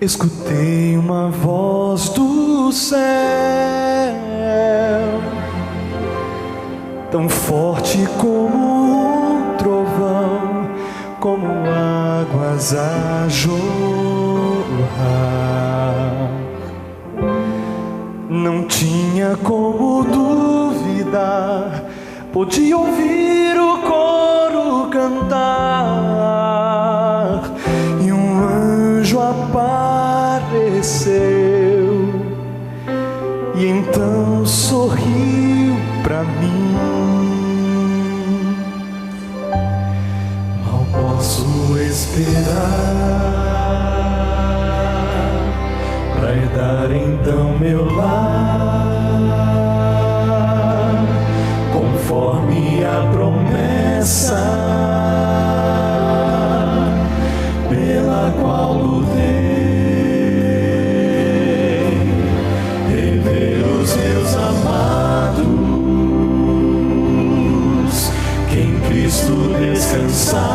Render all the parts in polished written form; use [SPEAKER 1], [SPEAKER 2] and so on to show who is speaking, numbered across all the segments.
[SPEAKER 1] escutei uma voz do céu, tão forte como um trovão, como águas a jorrar. Não tinha como duvidar, podia ouvir o coro cantar, e um anjo apareceu, e então sorriu pra mim. Mal posso esperar pra herdar então meu lar, conforme a promessa pela qual lutei, rever os meus amados, que em Cristo descansarão,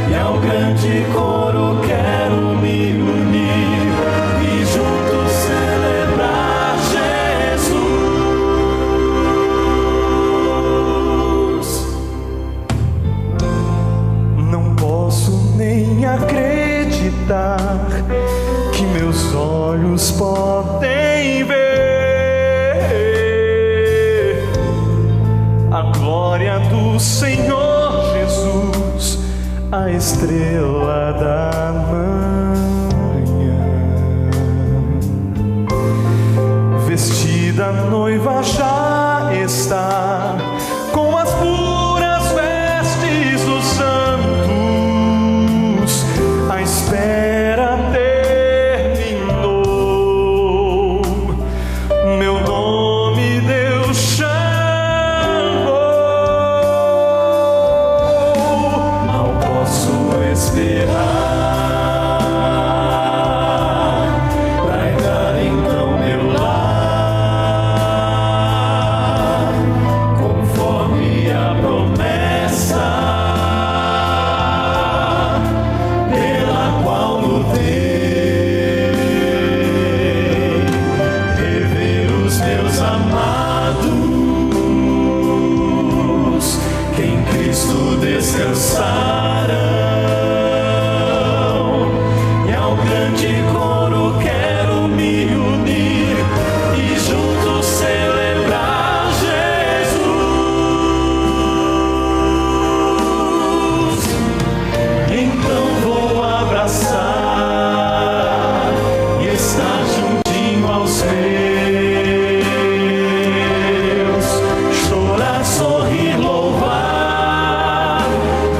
[SPEAKER 1] e ao grande coro quero me unir e juntos celebrar Jesus. Não posso nem acreditar que meus olhos podem ver a glória do Senhor Jesus, a estrela da manhã. Vestida a noiva já está, com as puras vestes dos santos, a espera terminou, meu nome Deus chamou. Mal posso esperar pra herdar então meu lar, conforme a promessa pela qual lutei, rever os meus amados, que em Cristo descansarão, e ao grande coro quero me unir e juntos celebrar Jesus. Então vou abraçar e estar juntinho aos meus, chorar, sorrir, louvar,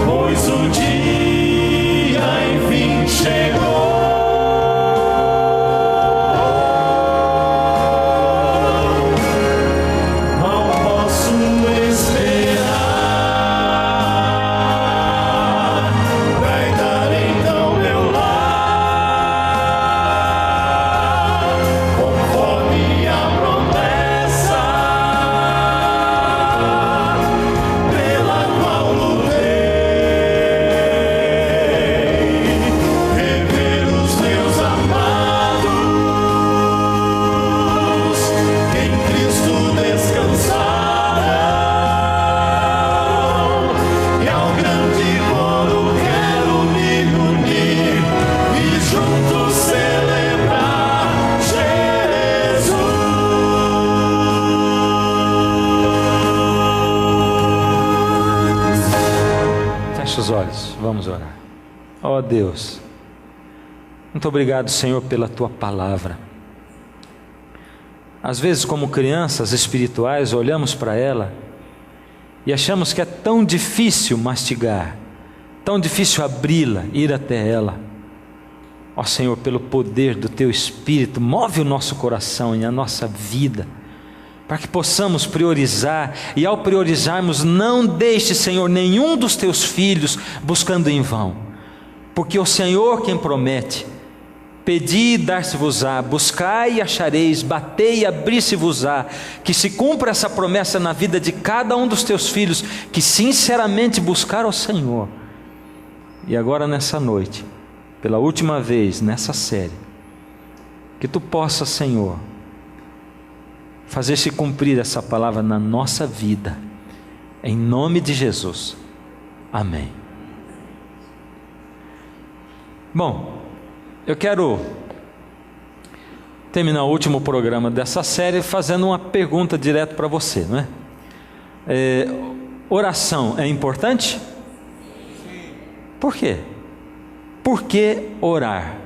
[SPEAKER 1] pois o dia enfim chegou. Mal posso esperar pra herdar então meu lar, conforme a promessa pela qual lutei, rever os meus amados, que em Cristo descansarão, e ao grande coro quero me unir e juntos celebrar Jesus.
[SPEAKER 2] Feche os olhos, vamos orar. Ó Deus, muito obrigado, Senhor, pela Tua palavra. Às vezes, como crianças espirituais, olhamos para ela e achamos que é tão difícil mastigar, tão difícil abri-la, ir até ela. Ó Senhor, pelo poder do Teu Espírito, move o nosso coração e a nossa vida, para que possamos priorizar, e ao priorizarmos, não deixe, Senhor, nenhum dos Teus filhos buscando em vão, porque o Senhor quem promete: pedi e dar-se-vos-á, buscai e achareis, batei e abrir-se-vos-á. Que se cumpra essa promessa na vida de cada um dos Teus filhos, que sinceramente buscar ao Senhor. E agora nessa noite, pela última vez nessa série, que Tu possa, Senhor, fazer-se cumprir essa palavra na nossa vida, em nome de Jesus, amém. Bom, eu quero terminar o último programa dessa série fazendo uma pergunta direto para você, não é? Oração é importante? Por quê? Por que orar?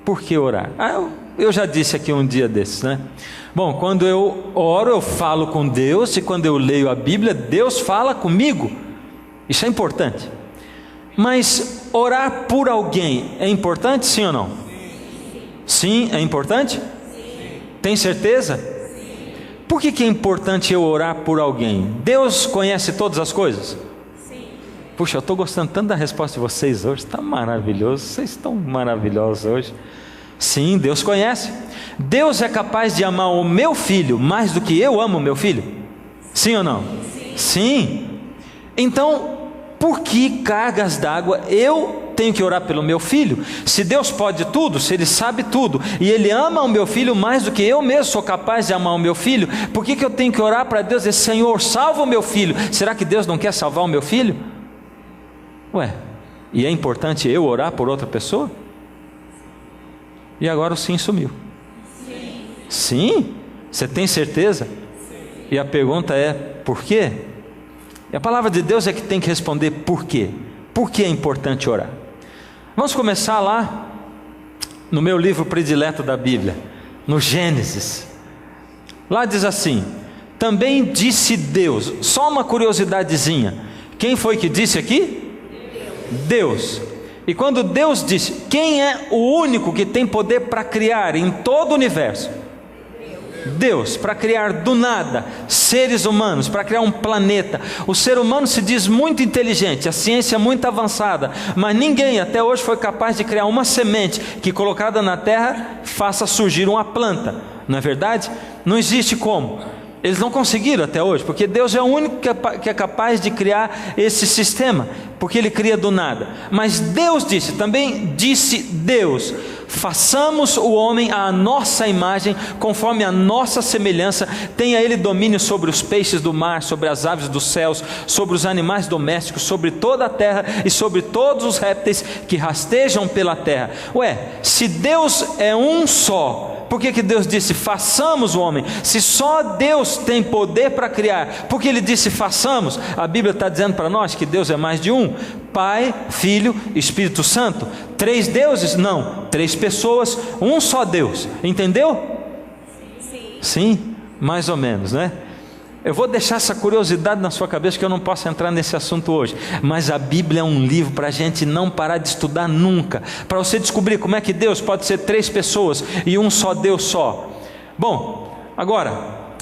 [SPEAKER 2] Por que orar? Eu já disse aqui um dia desses, né? Bom, quando eu oro, eu falo com Deus, e quando eu leio a Bíblia, Deus fala comigo. Isso é importante. Mas orar por alguém é importante, sim ou não? Sim, é importante? Tem certeza? Por que é importante eu orar por alguém? Deus conhece todas as coisas? Puxa, eu estou gostando tanto da resposta de vocês hoje, está maravilhoso, vocês estão maravilhosos hoje. Sim, Deus conhece. Deus é capaz de amar o meu filho mais do que eu amo o meu filho? Sim ou não? Sim. Então, por que cargas d'água eu tenho que orar pelo meu filho? Se Deus pode tudo, se Ele sabe tudo, e Ele ama o meu filho mais do que eu mesmo sou capaz de amar o meu filho, por que eu tenho que orar para Deus e dizer, Senhor, salva o meu filho? Será que Deus não quer salvar o meu filho? Ué, e é importante eu orar por outra pessoa? E agora o sim sumiu. Sim? Você tem certeza? E a pergunta é, por quê? E a palavra de Deus é que tem que responder por quê. Por que é importante orar? Vamos começar lá no meu livro predileto da Bíblia, no Gênesis. Lá diz assim, também disse Deus. Só uma curiosidadezinha, quem foi que disse aqui? Deus. E quando Deus disse, quem é o único que tem poder para criar em todo o universo? Deus, para criar do nada seres humanos, para criar um planeta. O ser humano se diz muito inteligente, a ciência é muito avançada, mas ninguém até hoje foi capaz de criar uma semente que colocada na terra faça surgir uma planta. Não é verdade? Não existe como. Eles não conseguiram até hoje, porque Deus é o único que é capaz de criar esse sistema, porque Ele cria do nada. Mas Deus disse, também disse Deus, façamos o homem à nossa imagem, conforme a nossa semelhança, tenha ele domínio sobre os peixes do mar, sobre as aves dos céus, sobre os animais domésticos, sobre toda a terra e sobre todos os répteis que rastejam pela terra. Ué, se Deus é um só, por que Deus disse façamos o homem? Se só Deus tem poder para criar, por que Ele disse façamos? A Bíblia está dizendo para nós que Deus é mais de um: Pai, Filho, Espírito Santo. 3 deuses? Não, 3 pessoas, um só Deus. Entendeu? Sim, mais ou menos, né? Eu vou deixar essa curiosidade na sua cabeça, que eu não posso entrar nesse assunto hoje, mas a Bíblia é um livro para a gente não parar de estudar nunca, para você descobrir como é que Deus pode ser 3 pessoas e um só Deus só. Bom, agora,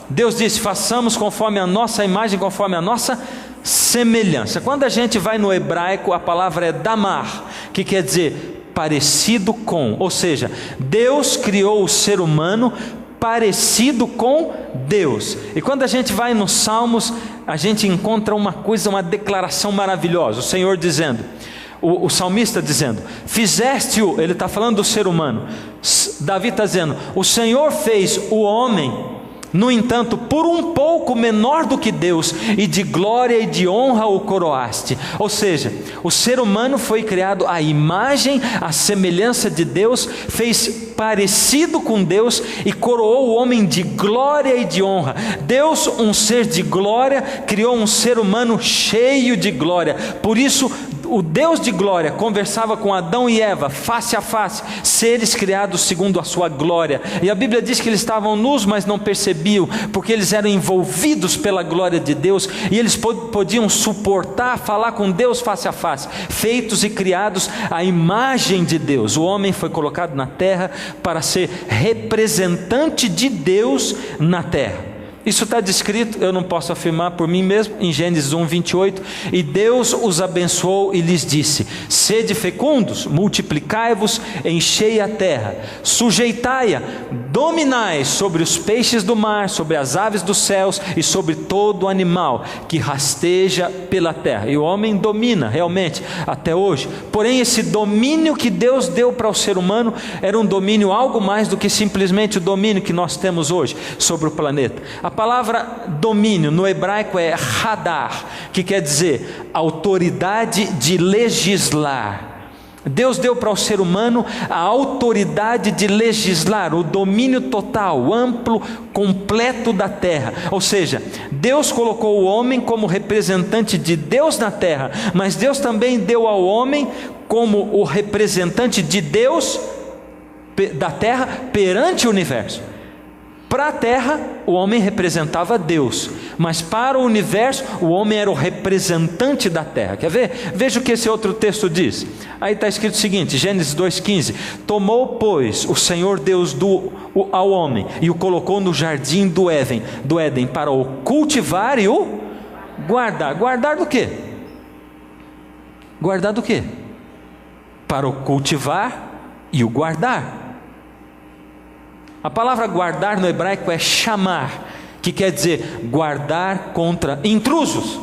[SPEAKER 2] Deus disse, façamos conforme a nossa imagem, conforme a nossa semelhança. Quando a gente vai no hebraico, a palavra é damar, que quer dizer parecido com, ou seja, Deus criou o ser humano parecido com Deus. E quando a gente vai nos Salmos, a gente encontra uma coisa, uma declaração maravilhosa, o Senhor dizendo, o salmista dizendo, fizeste-o, ele está falando do ser humano, Davi está dizendo, o Senhor fez o homem, no entanto, por um pouco menor do que Deus, e de glória e de honra o coroaste. Ou seja, o ser humano foi criado à imagem, à semelhança de Deus, fez parecido com Deus e coroou o homem de glória e de honra. Deus, um ser de glória, criou um ser humano cheio de glória. Por isso, o Deus de glória conversava com Adão e Eva face a face, seres criados segundo a sua glória. E a Bíblia diz que eles estavam nus, mas não percebiam, porque eles eram envolvidos pela glória de Deus, e eles podiam suportar falar com Deus face a face, feitos e criados à imagem de Deus. O homem foi colocado na terra para ser representante de Deus na terra. Isso está descrito, eu não posso afirmar por mim mesmo, em Gênesis 1, 28, e Deus os abençoou e lhes disse, sede fecundos, multiplicai-vos, enchei a terra, sujeitai-a, dominai sobre os peixes do mar, sobre as aves dos céus e sobre todo animal que rasteja pela terra. E o homem domina realmente até hoje. Porém, esse domínio que Deus deu para o ser humano era um domínio algo mais do que simplesmente o domínio que nós temos hoje sobre o planeta. A palavra domínio no hebraico é hadar, que quer dizer autoridade de legislar. Deus deu para o ser humano a autoridade de legislar, o domínio total, amplo, completo da terra. Ou seja, Deus colocou o homem como representante de Deus na terra, mas Deus também deu ao homem como o representante de Deus da terra perante o universo. Para a terra, o homem representava Deus, mas para o universo, o homem era o representante da terra. Quer ver? Veja o que esse outro texto diz. Aí está escrito o seguinte, Gênesis 2,15: tomou, pois, o Senhor Deus ao homem e o colocou no jardim do Éden para o cultivar e o guardar. Guardar do quê? Guardar do quê? Para o cultivar e o guardar. A palavra guardar no hebraico é chamar, que quer dizer guardar contra intrusos.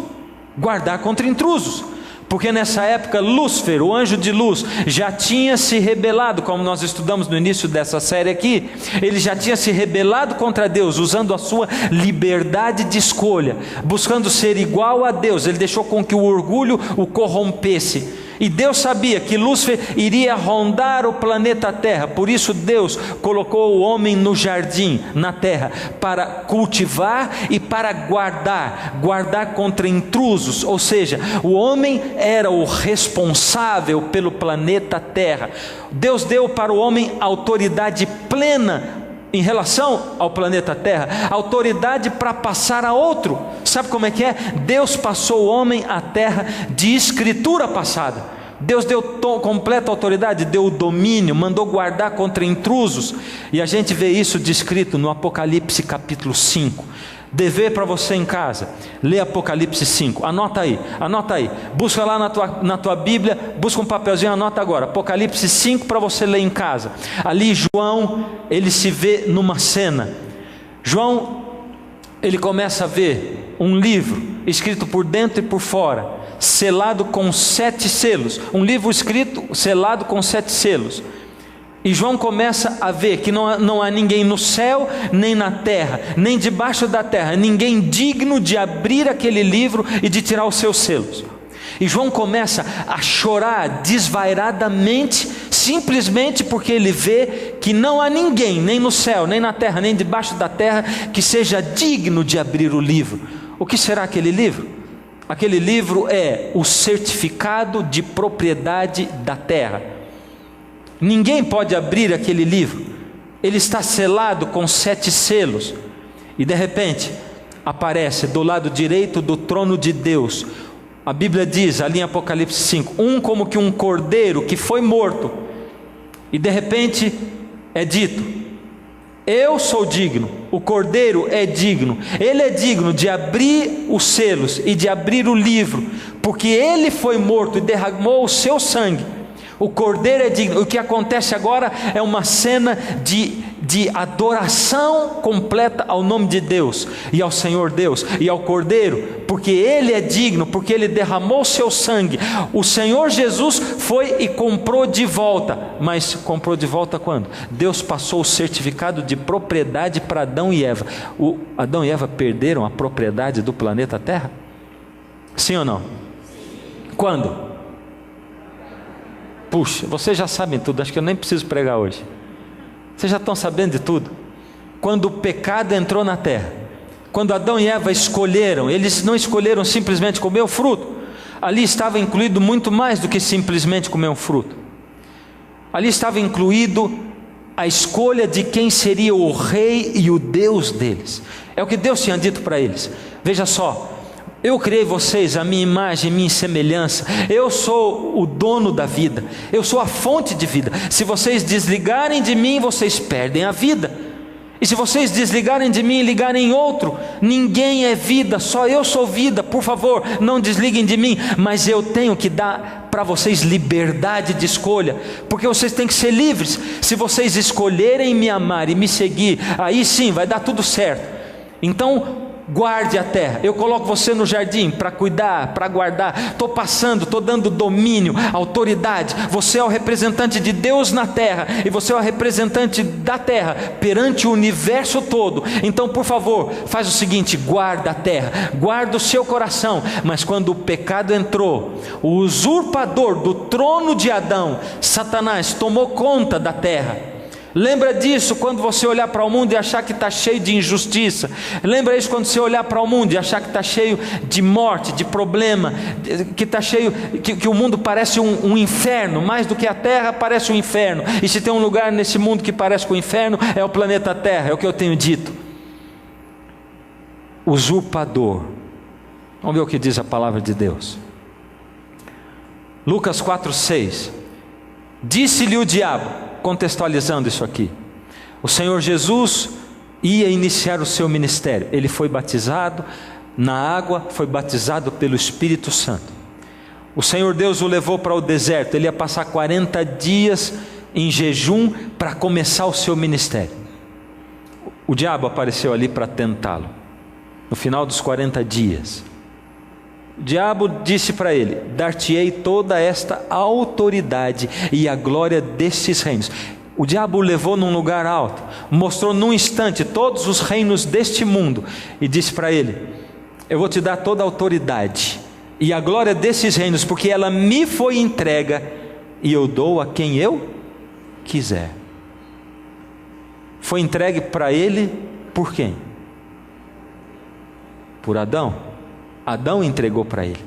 [SPEAKER 2] Guardar contra intrusos. Porque nessa época Lúcifer, o anjo de luz, já tinha se rebelado, como nós estudamos no início dessa série aqui. Ele já tinha se rebelado contra Deus, usando a sua liberdade de escolha, buscando ser igual a Deus. Ele deixou com que o orgulho o corrompesse. E Deus sabia que Lúcifer iria rondar o planeta Terra, por isso Deus colocou o homem no jardim, na terra, para cultivar e para guardar contra intrusos. Ou seja, o homem era o responsável pelo planeta Terra. Deus deu para o homem autoridade plena em relação ao planeta Terra, autoridade para passar a outro. Sabe como é que é? Deus passou o homem à terra de escritura passada. Deus deu completa autoridade, deu o domínio, mandou guardar contra intrusos. E a gente vê isso descrito no Apocalipse capítulo 5. Dever para você em casa, lê Apocalipse 5, anota aí, busca lá na tua Bíblia, busca um papelzinho, anota agora, Apocalipse 5 para você ler em casa. Ali João, ele se vê numa cena. João, ele começa a ver um livro, escrito por dentro e por fora, selado com 7 selos, um livro escrito, selado com 7 selos. E João começa a ver que não há ninguém no céu, nem na terra, nem debaixo da terra, ninguém digno de abrir aquele livro e de tirar os seus selos. E João começa a chorar desvairadamente, simplesmente porque ele vê que não há ninguém, nem no céu, nem na terra, nem debaixo da terra, que seja digno de abrir o livro. O que será aquele livro? Aquele livro é o certificado de propriedade da terra. Ninguém pode abrir aquele livro, ele está selado com 7 selos. E de repente aparece do lado direito do trono de Deus, a Bíblia diz ali em Apocalipse 5, como que um cordeiro que foi morto. E de repente é dito: eu sou digno, o cordeiro é digno, ele é digno de abrir os selos e de abrir o livro, porque ele foi morto e derramou o seu sangue. O cordeiro é digno. O que acontece agora é uma cena de adoração completa ao nome de Deus e ao Senhor Deus e ao cordeiro, porque ele é digno, porque ele derramou seu sangue. O Senhor Jesus foi e comprou de volta. Mas comprou de volta quando? Deus passou o certificado de propriedade para Adão e Eva. Adão e Eva perderam a propriedade do planeta Terra? Sim ou não? Quando? Puxa, vocês já sabem tudo, acho que eu nem preciso pregar hoje. Vocês já estão sabendo de tudo. Quando o pecado entrou na terra, quando Adão e Eva escolheram, eles não escolheram simplesmente comer o fruto. Ali estava incluído muito mais do que simplesmente comer um fruto. Ali estava incluído a escolha de quem seria o rei e o Deus deles. É o que Deus tinha dito para eles. Veja só, eu criei vocês à minha imagem, minha semelhança. Eu sou o dono da vida, eu sou a fonte de vida. Se vocês desligarem de mim, vocês perdem a vida. E se vocês desligarem de mim e ligarem em outro, ninguém é vida, só eu sou vida. Por favor, não desliguem de mim. Mas eu tenho que dar para vocês liberdade de escolha, porque vocês têm que ser livres. Se vocês escolherem me amar e me seguir, aí sim vai dar tudo certo. Então guarde a terra. Eu coloco você no jardim para cuidar, para guardar. Estou passando, estou dando domínio, autoridade. Você é o representante de Deus na terra, e você é o representante da terra perante o universo todo. Então, por favor, faz o seguinte: guarda a terra, guarda o seu coração. Mas quando o pecado entrou, o usurpador do trono de Adão, Satanás, tomou conta da terra. Lembra disso quando você olhar para o mundo e achar que está cheio de injustiça. Lembra isso quando você olhar para o mundo e achar que está cheio de morte, de problema, que está cheio, que o mundo parece um inferno. Mais do que a terra parece um inferno. E se tem um lugar nesse mundo que parece com o inferno, é o planeta Terra. É o que eu tenho dito. Usurpador. Vamos ver o que diz a palavra de Deus. Lucas 4:6. Disse-lhe o diabo, contextualizando isso aqui, o Senhor Jesus ia iniciar o seu ministério. Ele foi batizado na água, foi batizado pelo Espírito Santo. O Senhor Deus o levou para o deserto. Ele ia passar 40 dias em jejum para começar o seu ministério. O diabo apareceu ali para tentá-lo. No final dos 40 dias, o diabo disse para ele: dar-te-ei toda esta autoridade e a glória destes reinos. O diabo o levou num lugar alto, mostrou num instante todos os reinos deste mundo e disse para ele: eu vou te dar toda a autoridade e a glória desses reinos, porque ela me foi entregue e eu dou a quem eu quiser. Foi entregue para ele por quem? Por Adão. Adão entregou para ele.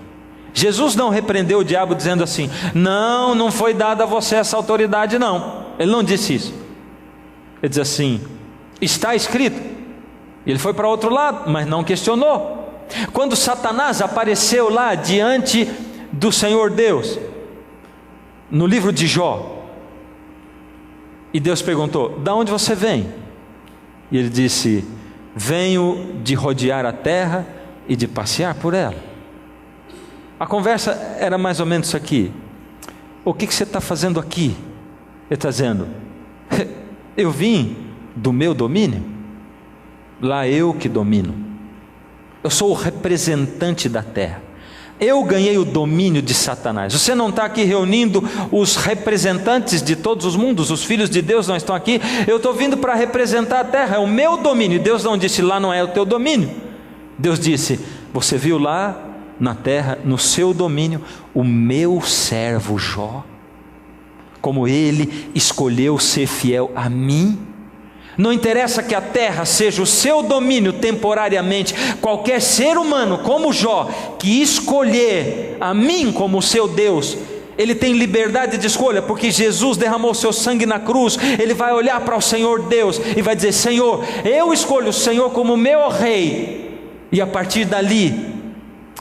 [SPEAKER 2] Jesus não repreendeu o diabo dizendo assim: não foi dada a você essa autoridade, não. Ele não disse isso. Ele diz assim: está escrito. Ele foi para outro lado, mas não questionou. Quando Satanás apareceu lá diante do Senhor Deus, no livro de Jó, e Deus perguntou: de onde você vem? E ele disse: venho de rodear a terra e de passear por ela. A conversa era mais ou menos isso aqui: o que você está fazendo aqui? Ele está dizendo: eu vim do meu domínio, lá eu que domino, eu sou o representante da terra, eu ganhei o domínio de Satanás. Você não está aqui reunindo os representantes de todos os mundos, os filhos de Deus não estão aqui. Eu estou vindo para representar a terra, é o meu domínio. Deus não disse: lá não é o teu domínio. Deus disse: você viu lá na terra, no seu domínio, o meu servo Jó, como ele escolheu ser fiel a mim. Não interessa que a terra seja o seu domínio temporariamente, qualquer ser humano como Jó, que escolher a mim como o seu Deus, ele tem liberdade de escolha, porque Jesus derramou seu sangue na cruz. Ele vai olhar para o Senhor Deus e vai dizer: Senhor, eu escolho o Senhor como meu rei, e a partir dali,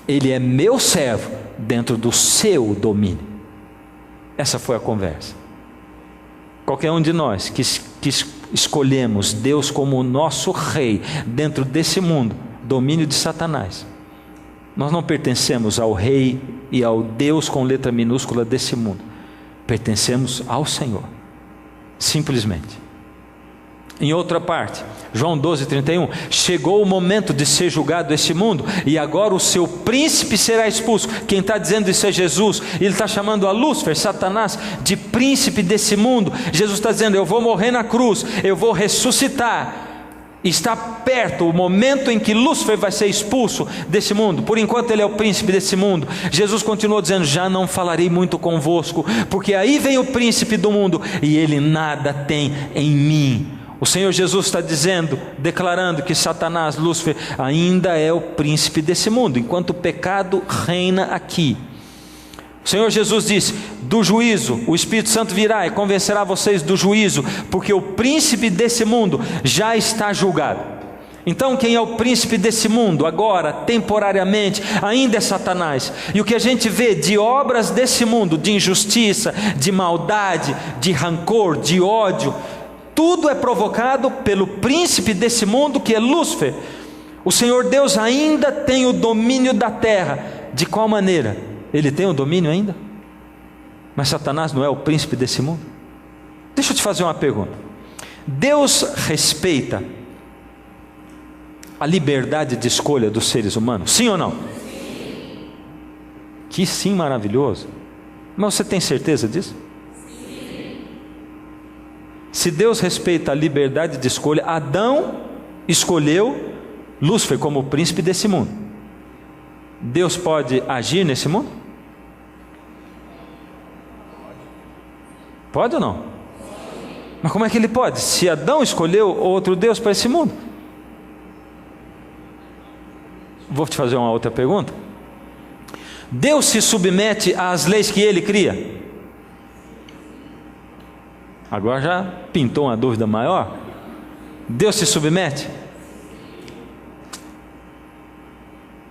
[SPEAKER 2] ele é meu servo dentro do seu domínio. Essa foi a conversa. Qualquer um de nós que escolhemos Deus como o nosso rei dentro desse mundo, domínio de Satanás, nós não pertencemos ao rei e ao Deus com letra minúscula desse mundo. Pertencemos ao Senhor, simplesmente. Em outra parte, João 12:31, chegou o momento de ser julgado esse mundo, e agora o seu príncipe será expulso. Quem está dizendo isso é Jesus. Ele está chamando a Lúcifer, Satanás, de príncipe desse mundo. Jesus está dizendo: eu vou morrer na cruz, eu vou ressuscitar. Está perto o momento em que Lúcifer vai ser expulso desse mundo. Por enquanto ele é o príncipe desse mundo. Jesus continuou dizendo: já não falarei muito convosco, porque aí vem o príncipe do mundo, e ele nada tem em mim. O Senhor Jesus está dizendo, declarando que Satanás, Lúcifer, ainda é o príncipe desse mundo, enquanto o pecado reina aqui. O Senhor Jesus disse: do juízo, o Espírito Santo virá e convencerá vocês do juízo, porque o príncipe desse mundo já está julgado. Então quem é o príncipe desse mundo agora, temporariamente, ainda é Satanás. E o que a gente vê de obras desse mundo, de injustiça, de maldade, de rancor, de ódio, Tudo é provocado pelo príncipe desse mundo, que é Lúcifer. O Senhor Deus ainda tem o domínio da terra. De qual maneira? Ele tem o domínio ainda? Mas Satanás não é o príncipe desse mundo? Deixa eu te fazer uma pergunta. Deus respeita a liberdade de escolha dos seres humanos? Sim ou não? Sim. Que sim maravilhoso. Mas você tem certeza disso? Sim. Se Deus respeita a liberdade de escolha, Adão escolheu Lúcifer como o príncipe desse mundo. Deus pode agir nesse mundo? Pode ou não? Mas como é que ele pode? Se Adão escolheu outro Deus para esse mundo. Vou te fazer uma outra pergunta. Deus se submete às leis que ele cria? Agora já pintou uma dúvida maior. Deus se submete?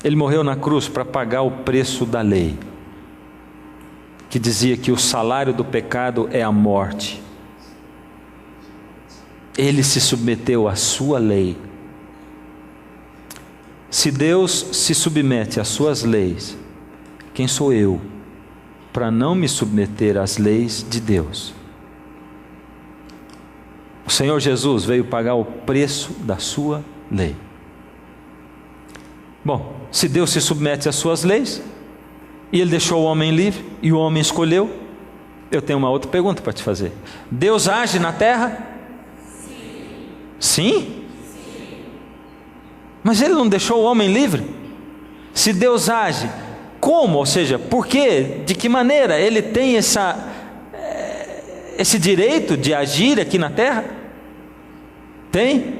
[SPEAKER 2] Ele morreu na cruz para pagar o preço da lei, que dizia que o salário do pecado é a morte. Ele se submeteu à sua lei. Se Deus se submete às suas leis, quem sou eu para não me submeter às leis de Deus? O Senhor Jesus veio pagar o preço da sua lei. Bom, se Deus se submete às suas leis, e Ele deixou o homem livre, e o homem escolheu, eu tenho uma outra pergunta para te fazer. Deus age na terra? Sim? Mas Ele não deixou o homem livre? Se Deus age, como? Ou seja, por quê? De que maneira Ele tem esse direito de agir aqui na terra? Tem?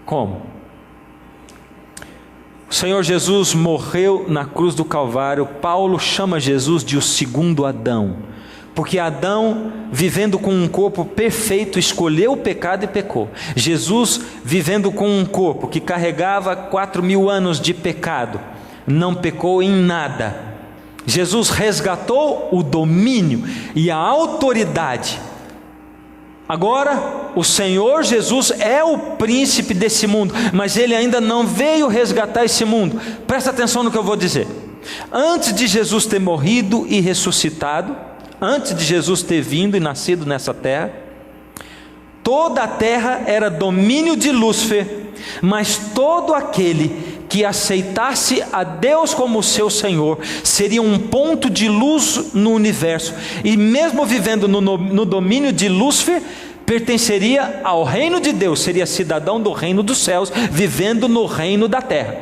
[SPEAKER 2] Como? O Senhor Jesus morreu na cruz do Calvário. Paulo chama Jesus de o segundo Adão, porque Adão, vivendo com um corpo perfeito, escolheu o pecado e pecou. Jesus, vivendo com um corpo que carregava 4.000 anos de pecado, não pecou em nada. Jesus resgatou o domínio e a autoridade. Agora, o Senhor Jesus é o príncipe desse mundo, mas Ele ainda não veio resgatar esse mundo. Presta atenção no que eu vou dizer. Antes de Jesus ter morrido e ressuscitado, antes de Jesus ter vindo e nascido nessa terra, toda a terra era domínio de Lúcifer, mas todo aquele que aceitasse a Deus como seu Senhor seria um ponto de luz no universo, e mesmo vivendo no domínio de Lúcifer, pertenceria ao reino de Deus, seria cidadão do reino dos céus, vivendo no reino da terra.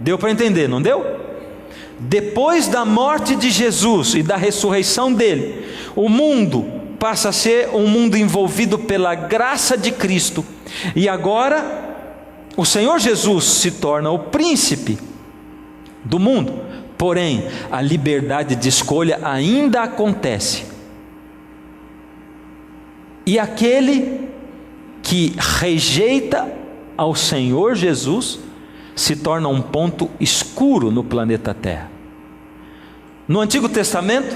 [SPEAKER 2] Deu para entender, não deu? Depois da morte de Jesus e da ressurreição dele, o mundo passa a ser um mundo envolvido pela graça de Cristo, e agora o Senhor Jesus se torna o príncipe do mundo. Porém, a liberdade de escolha ainda acontece, e aquele que rejeita ao Senhor Jesus se torna um ponto escuro no planeta Terra. No Antigo Testamento,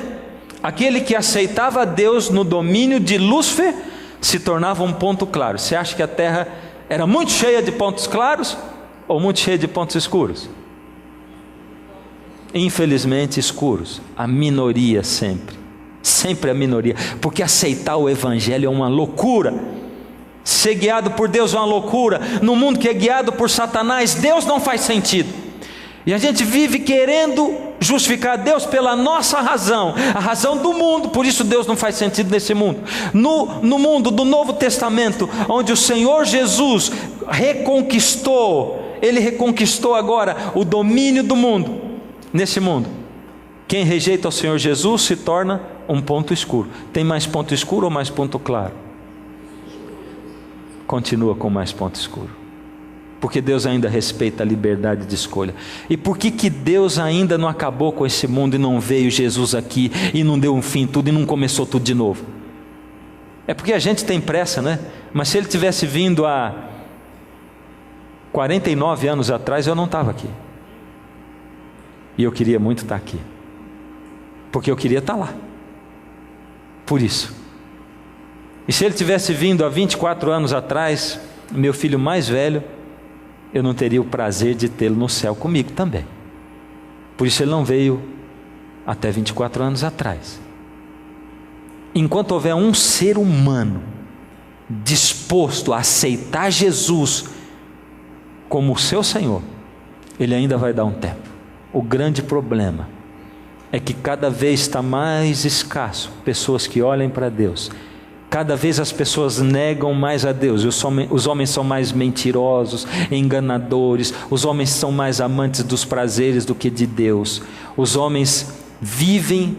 [SPEAKER 2] aquele que aceitava Deus no domínio de Lúcifer se tornava um ponto claro. Você acha que a Terra era muito cheia de pontos claros ou muito cheia de pontos escuros? Infelizmente escuros. A minoria sempre a minoria, porque aceitar o Evangelho é uma loucura. Ser guiado por Deus é uma loucura. No mundo que é guiado por Satanás, Deus não faz sentido, e a gente vive querendo justificar Deus pela nossa razão, a razão do mundo. Por isso Deus não faz sentido nesse mundo. No mundo do Novo Testamento, onde o Senhor Jesus reconquistou, Ele reconquistou agora o domínio do mundo. Nesse mundo, quem rejeita o Senhor Jesus se torna um ponto escuro. Tem mais ponto escuro ou mais ponto claro? Continua com mais ponto escuro, porque Deus ainda respeita a liberdade de escolha. E por que Deus ainda não acabou com esse mundo e não veio Jesus aqui e não deu um fim em tudo e não começou tudo de novo? É porque a gente tem pressa, né? Mas se Ele tivesse vindo há 49 anos atrás, eu não estava aqui, e eu queria muito estar aqui, porque eu queria estar lá. Por isso, E se ele tivesse vindo há 24 anos atrás, meu filho mais velho, eu não teria o prazer de tê-lo no céu comigo também. Por isso ele não veio até 24 anos atrás. Enquanto houver um ser humano disposto a aceitar Jesus como o seu Senhor, ele ainda vai dar um tempo. O grande problema é que cada vez está mais escasso pessoas que olhem para Deus. Cada vez as pessoas negam mais a Deus. Os homens são mais mentirosos, enganadores. Os homens são mais amantes dos prazeres do que de Deus. Os homens vivem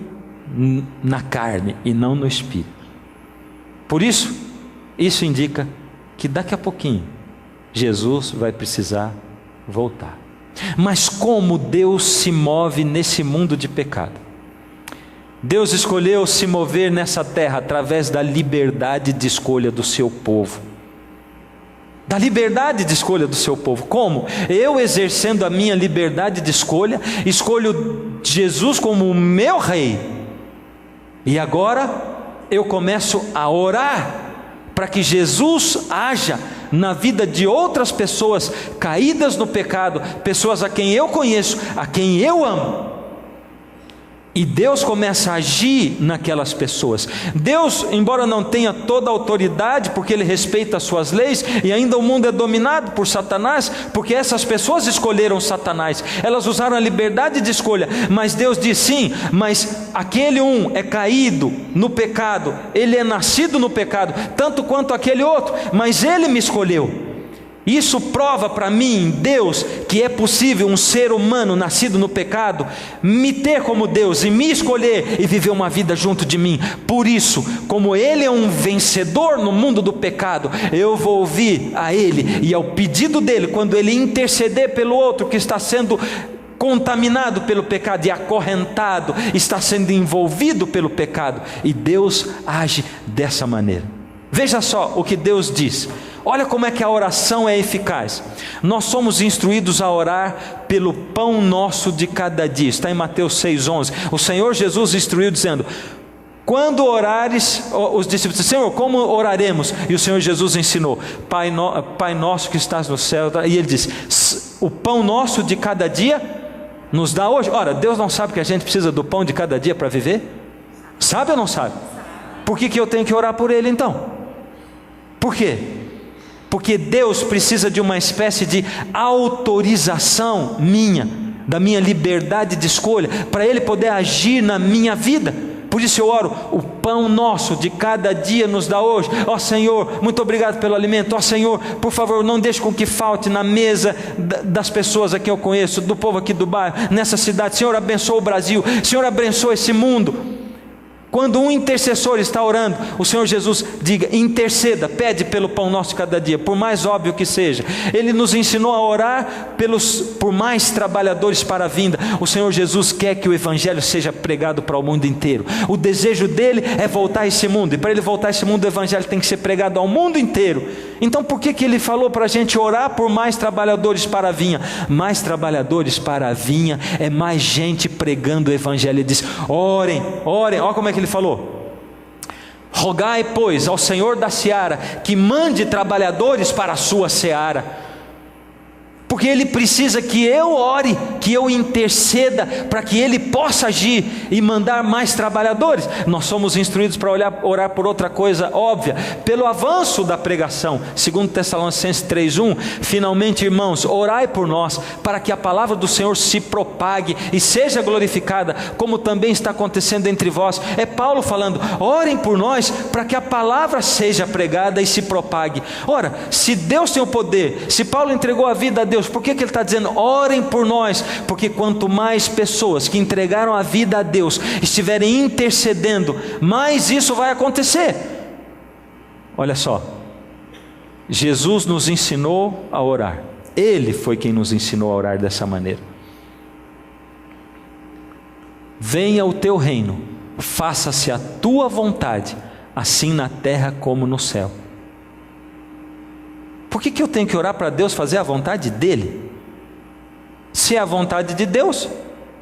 [SPEAKER 2] na carne e não no espírito. Por isso, isso indica que daqui a pouquinho Jesus vai precisar voltar. Mas como Deus se move nesse mundo de pecado? Deus escolheu se mover nessa terra através da liberdade de escolha do seu povo. Da liberdade de escolha do seu povo. Como? Eu, exercendo a minha liberdade de escolha, escolho Jesus como o meu rei. E agora eu começo a orar para que Jesus haja na vida de outras pessoas caídas no pecado, pessoas a quem eu conheço, a quem eu amo. E Deus começa a agir naquelas pessoas. Deus, embora não tenha toda a autoridade, porque Ele respeita as suas leis, e ainda o mundo é dominado por Satanás, porque essas pessoas escolheram Satanás, elas usaram a liberdade de escolha, mas Deus diz sim, mas aquele um é caído no pecado, ele é nascido no pecado, tanto quanto aquele outro, mas ele me escolheu. Isso prova para mim, Deus, que é possível um ser humano nascido no pecado me ter como Deus e me escolher e viver uma vida junto de mim. Por isso, como Ele é um vencedor no mundo do pecado, eu vou ouvir a Ele e ao pedido dEle, quando Ele interceder pelo outro que está sendo contaminado pelo pecado e acorrentado, está sendo envolvido pelo pecado, e Deus age dessa maneira. Veja só o que Deus diz. Olha como é que a oração é eficaz. Nós somos instruídos a orar pelo pão nosso de cada dia. Está em Mateus 6,11. O Senhor Jesus instruiu dizendo: quando orares, os discípulos disseram: Senhor, como oraremos? E o Senhor Jesus ensinou: Pai nosso que estás no céu. E Ele disse: o pão nosso de cada dia nos dá hoje. Ora, Deus não sabe que a gente precisa do pão de cada dia para viver? Sabe ou não sabe? Por que eu tenho que orar por Ele então? Por quê? Porque Deus precisa de uma espécie de autorização minha, da minha liberdade de escolha, para Ele poder agir na minha vida. Por isso eu oro: o pão nosso de cada dia nos dá hoje. Ó Senhor, muito obrigado pelo alimento. Ó Senhor, por favor, não deixe com que falte na mesa das pessoas a quem eu conheço, do povo aqui do bairro, nessa cidade. Senhor, abençoa o Brasil. Senhor, abençoa esse mundo. Quando um intercessor está orando, o Senhor Jesus diga: interceda, pede pelo pão nosso de cada dia, por mais óbvio que seja. Ele nos ensinou a orar por mais trabalhadores para a vinda. O Senhor Jesus quer que o Evangelho seja pregado para o mundo inteiro. O desejo dele é voltar a esse mundo, e para ele voltar a esse mundo, o Evangelho tem que ser pregado ao mundo inteiro. Então por que ele falou para a gente orar por mais trabalhadores para a vinha? Mais trabalhadores para a vinha é mais gente pregando o Evangelho. Ele diz: orem, orem. Olha como é que ele falou: rogai, pois, ao Senhor da seara que mande trabalhadores para a sua seara. Porque Ele precisa que eu ore, que eu interceda, para que Ele possa agir e mandar mais trabalhadores. Nós somos instruídos para orar por outra coisa óbvia, pelo avanço da pregação. 2 Tessalonicenses 3,1: finalmente, irmãos, orai por nós, para que a palavra do Senhor se propague e seja glorificada, como também está acontecendo entre vós. É Paulo falando: orem por nós, para que a palavra seja pregada e se propague. Ora, se Deus tem o poder, se Paulo entregou a vida a Deus, por que ele está dizendo orem por nós? Porque quanto mais pessoas que entregaram a vida a Deus estiverem intercedendo, mais isso vai acontecer. Olha só, Jesus nos ensinou a orar. Ele foi quem nos ensinou a orar dessa maneira: venha o teu reino, faça-se a tua vontade, assim na terra como no céu. Por que eu tenho que orar para Deus fazer a vontade dEle? Se é a vontade de Deus,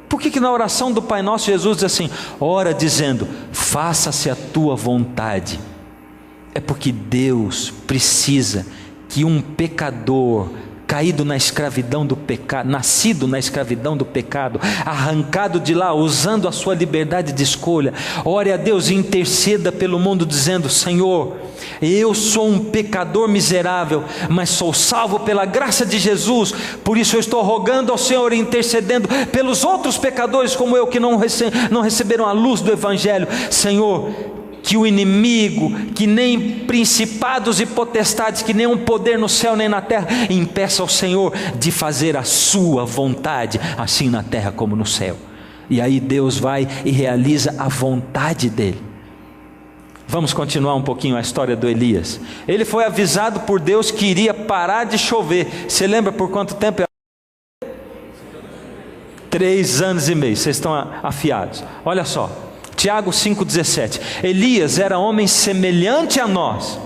[SPEAKER 2] por que na oração do Pai Nosso Jesus diz assim: ora dizendo, faça-se a tua vontade? É porque Deus precisa que um pecador caído na escravidão do pecado, nascido na escravidão do pecado, arrancado de lá, usando a sua liberdade de escolha, ore a Deus e interceda pelo mundo dizendo: Senhor, eu sou um pecador miserável, mas sou salvo pela graça de Jesus, por isso eu estou rogando ao Senhor e intercedendo pelos outros pecadores como eu, que não receberam a luz do Evangelho. Senhor, que o inimigo, que nem principados e potestades, que nem um poder no céu nem na terra, impeça ao Senhor de fazer a sua vontade, assim na terra como no céu. E aí Deus vai e realiza a vontade dele. Vamos continuar um pouquinho a história do Elias. Ele foi avisado por Deus que iria parar de chover. Você lembra por quanto tempo? 3 anos e meio. Vocês estão afiados. Olha só, Tiago 5,17. Elias era homem semelhante a nós.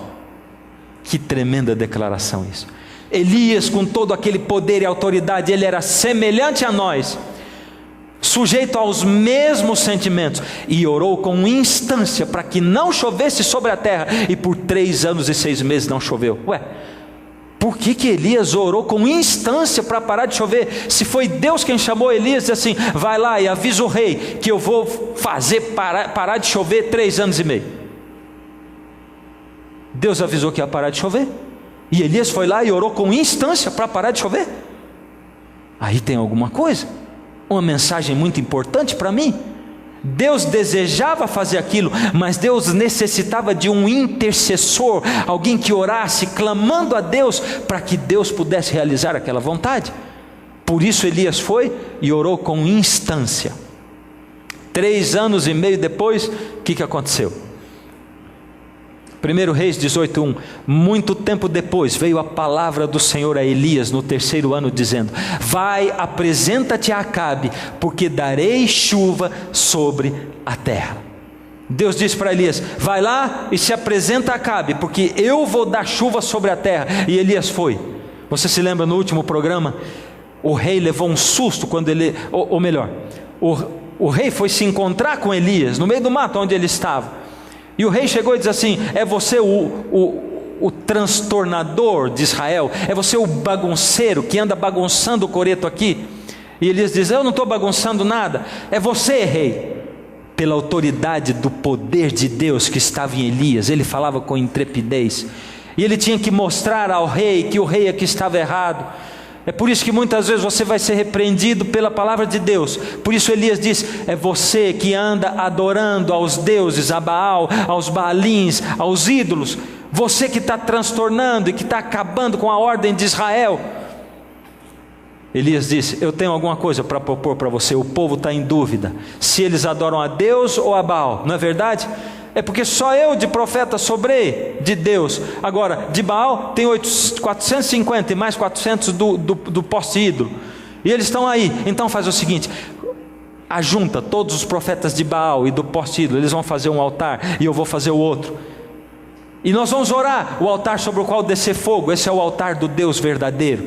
[SPEAKER 2] Que tremenda declaração isso. Elias, com todo aquele poder e autoridade, ele era semelhante a nós, sujeito aos mesmos sentimentos, e orou com instância para que não chovesse sobre a terra, e por 3 anos e 6 meses não choveu. Por que Elias orou com instância para parar de chover? Se foi Deus quem chamou Elias e disse assim: vai lá e avisa o rei que eu vou fazer parar de chover 3 anos e meio. Deus avisou que ia parar de chover, e Elias foi lá e orou com instância para parar de chover. Aí tem alguma coisa, uma mensagem muito importante para mim. Deus desejava fazer aquilo, mas Deus necessitava de um intercessor, alguém que orasse, clamando a Deus, para que Deus pudesse realizar aquela vontade. Por isso Elias foi e orou com instância. 3 anos e meio depois, o que aconteceu? 1 Reis 18:1. Muito tempo depois veio a palavra do Senhor a Elias no 3º ano, dizendo: vai, apresenta-te a Acabe, porque darei chuva sobre a terra. Deus disse para Elias: vai lá e se apresenta a Acabe, porque eu vou dar chuva sobre a terra. E Elias foi. Você se lembra, no último programa, o rei levou um susto quando ele, ou melhor, o rei foi se encontrar com Elias no meio do mato onde ele estava. E o rei chegou e disse assim: é você o transtornador de Israel? É você o bagunceiro que anda bagunçando o coreto aqui? E Elias diz: eu não estou bagunçando nada. É você, rei. Pela autoridade do poder de Deus que estava em Elias, ele falava com intrepidez, e ele tinha que mostrar ao rei que o rei aqui estava errado. É por isso que muitas vezes você vai ser repreendido pela palavra de Deus. Por isso Elias diz: é você que anda adorando aos deuses, a Baal, aos Baalins, aos ídolos, você que está transtornando e que está acabando com a ordem de Israel. Elias disse: eu tenho alguma coisa para propor para você. O povo está em dúvida se eles adoram a Deus ou a Baal, não é verdade? É porque só eu de profeta sobrei de Deus. Agora, de Baal tem 450 e mais 400 do poste ídolo. E eles estão aí. Então faz o seguinte: ajunta todos os profetas de Baal e do poste ídolo. Eles vão fazer um altar e eu vou fazer o outro. E nós vamos orar o altar sobre o qual descer fogo. Esse é o altar do Deus verdadeiro.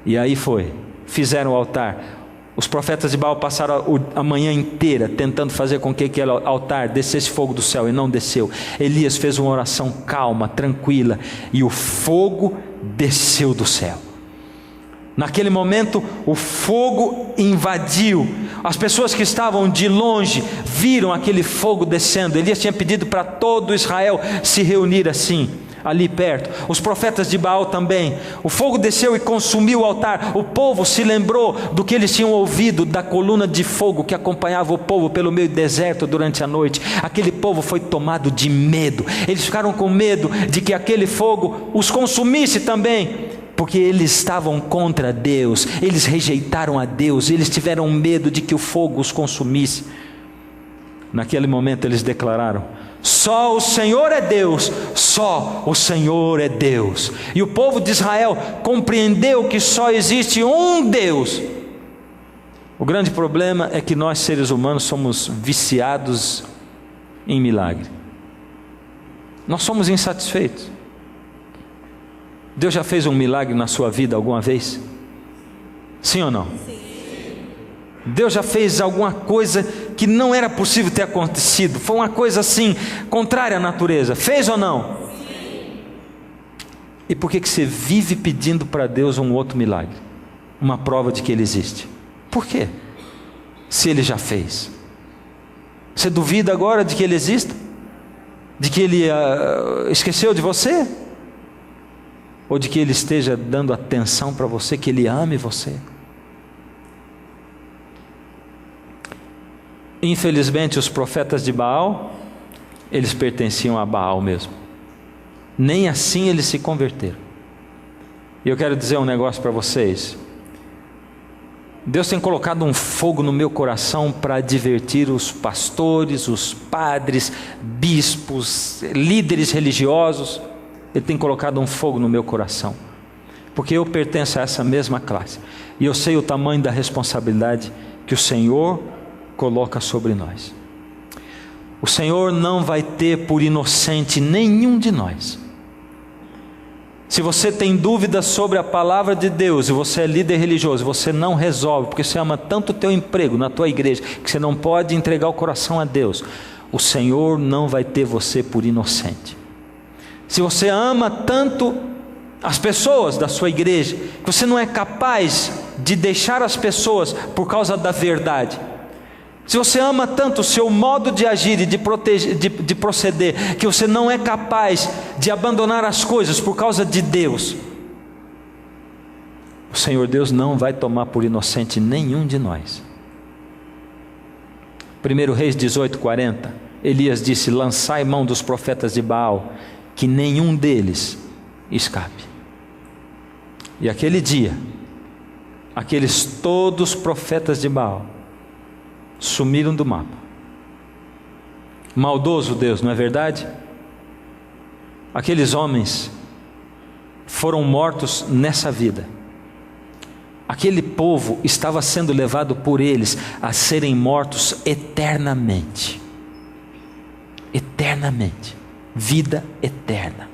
[SPEAKER 2] E aí fizeram o altar. Os profetas de Baal passaram a manhã inteira tentando fazer com que aquele altar descesse fogo do céu, e não desceu. Elias fez uma oração calma, tranquila, e o fogo desceu do céu. Naquele momento o fogo invadiu. As pessoas que estavam de longe viram aquele fogo descendo. Elias tinha pedido para todo Israel se reunir assim, ali perto. Os profetas de Baal também. O fogo desceu e consumiu o altar. O povo se lembrou do que eles tinham ouvido da coluna de fogo que acompanhava o povo pelo meio do deserto durante a noite. Aquele povo foi tomado de medo. Eles ficaram com medo de que aquele fogo os consumisse também, porque eles estavam contra Deus. Eles rejeitaram a Deus. Eles tiveram medo de que o fogo os consumisse. Naquele momento eles declararam: só o Senhor é Deus, só o Senhor é Deus. E o povo de Israel compreendeu que só existe um Deus. O grande problema é que nós, seres humanos, somos viciados em milagre. Nós somos insatisfeitos. Deus já fez um milagre na sua vida alguma vez? Sim ou não? Sim. Deus já fez alguma coisa que não era possível ter acontecido, foi uma coisa assim, contrária à natureza. Fez ou não? Sim. E por que você vive pedindo para Deus um outro milagre? Uma prova de que Ele existe. Por quê? Se Ele já fez. Você duvida agora de que Ele exista? De que Ele esqueceu de você? Ou de que Ele esteja dando atenção para você, que Ele ame você? Infelizmente, os profetas de Baal, eles pertenciam a Baal mesmo. Nem assim eles se converteram. E eu quero dizer um negócio para vocês. Deus tem colocado um fogo no meu coração para advertir os pastores, os padres, bispos, líderes religiosos. Ele tem colocado um fogo no meu coração, porque eu pertenço a essa mesma classe, e eu sei o tamanho da responsabilidade que o Senhor coloca sobre nós. O Senhor não vai ter por inocente nenhum de nós. Se você tem dúvidas sobre a palavra de Deus, e você é líder religioso, você não resolve, porque você ama tanto o teu emprego na tua igreja, que você não pode entregar o coração a Deus, o Senhor não vai ter você por inocente. Se você ama tanto as pessoas da sua igreja, que você não é capaz de deixar as pessoas por causa da verdade, se você ama tanto o seu modo de agir e de proceder, que você não é capaz de abandonar as coisas por causa de Deus, o Senhor Deus não vai tomar por inocente nenhum de nós. 1 Reis 18:40, Elias disse: lançai mão dos profetas de Baal, que nenhum deles escape. E aquele dia, aqueles todos profetas de Baal sumiram do mapa. Maldoso Deus, não é verdade? Aqueles homens foram mortos nessa vida. Aquele povo estava sendo levado por eles a serem mortos eternamente. Eternamente. Vida eterna.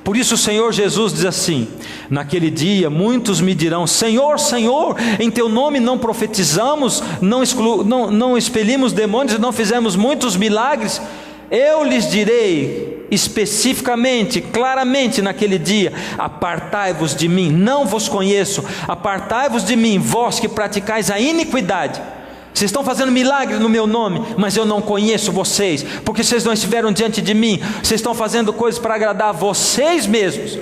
[SPEAKER 2] Por isso o Senhor Jesus diz assim: naquele dia muitos me dirão: Senhor, Senhor, em teu nome não profetizamos, não expelimos demônios e não fizemos muitos milagres? Eu lhes direi especificamente, claramente naquele dia: apartai-vos de mim, não vos conheço. Apartai-vos de mim, vós que praticais a iniquidade. Vocês estão fazendo milagres no meu nome, mas eu não conheço vocês, porque vocês não estiveram diante de mim. Vocês estão fazendo coisas para agradar a vocês mesmos.